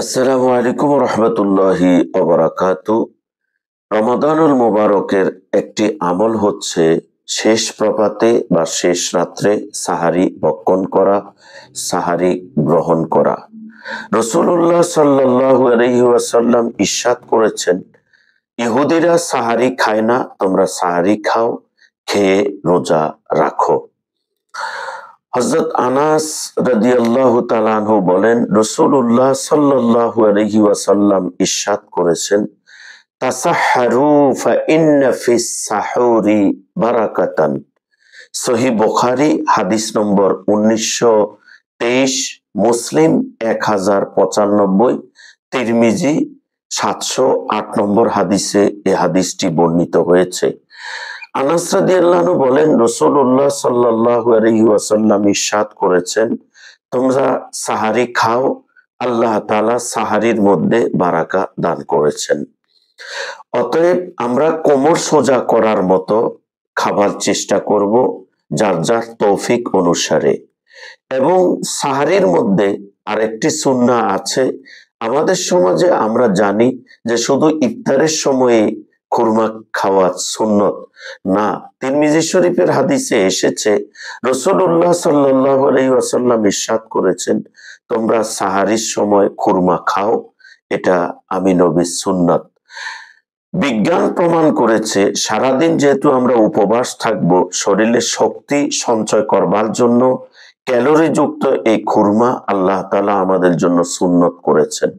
আসসালামু আলাইকুম রহমতুল্লাহি ওয়া বারাকাতু। রমাদানুল মুবারকের একটি আমল হচ্ছে শেষ প্রভাতে বা শেষ রাত্রে সাহারি ভক্ষণ করা, সাহারি গ্রহণ করা। রাসূলুল্লাহ সাল্লাল্লাহু আলাইহি ওয়াসাল্লাম ইরশাদ করেছেন, ইহুদিরা সাহারি খায় না, তোমরা সাহারি খাও, খেয়ে রোজা রাখো। হযরত আনাস রাদিয়াল্লাহু তাআলা আনহু বলেন, রাসূলুল্লাহ সাল্লাল্লাহু আলাইহি ওয়াসাল্লাম ইরশাদ করেছেন, তাসাহহারু ফা ইন্না ফিস সাহুরি বারাকাতান। সহিহ বুখারী হাদিস নম্বর 1923, মুসলিম 1095, তিরমিজি 708 নম্বর হাদিসে এ হাদিসটি বর্ণিত হয়েছে। আনাস রাদিয়াল্লাহু আনহু বলেন, রাসূলুল্লাহ সাল্লাল্লাহু আলাইহি ওয়াসাল্লাম ইরশাদ করেছেন, তোমরা সাহারি খাও, আল্লাহ তাআলা সাহারির মধ্যে বারাকা দান করেছেন। অতএব আমরা কোমর সোজা করার মতো খাবার চেষ্টা করব, যার যার তৌফিক অনুসারে। এবং সাহারির মধ্যে আরেকটি সুন্নাহ আছে। আমাদের সমাজে আমরা জানি যে শুধু ইফতারের সময়ে খুরমা খাওয়া সুন্নত না, তিরমিজি শরীফের হাদিসে এসেছে, রাসূলুল্লাহ সাল্লাল্লাহু আলাইহি ওয়াসাল্লাম ইরশাদ করেছেন, তোমরা সাহারির সময় খুরমা খাও, এটা আমি নবীর সুন্নাত। বিজ্ঞান প্রমাণ করেছে সারাদিন যেহেতু আমরা উপবাস থাকবো, শরীরে শক্তি সঞ্চয় করবার জন্য ক্যালোরি যুক্ত এই খুরমা আল্লাহ তাআলা আমাদের জন্য সুন্নত করেছেন।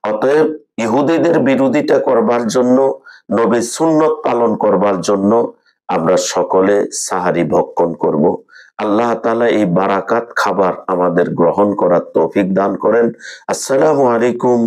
অতএব ইহুদিদের বিরোধিতা করবার জন্য, নবীর সুন্নত পালন করবার জন্য আমরা সকলে সাহারি ভক্ষণ করব। আল্লাহ তাআলা এই বারাকাত খাবার আমাদের গ্রহণ করার তৌফিক দান করেন। আসসালামু আলাইকুম।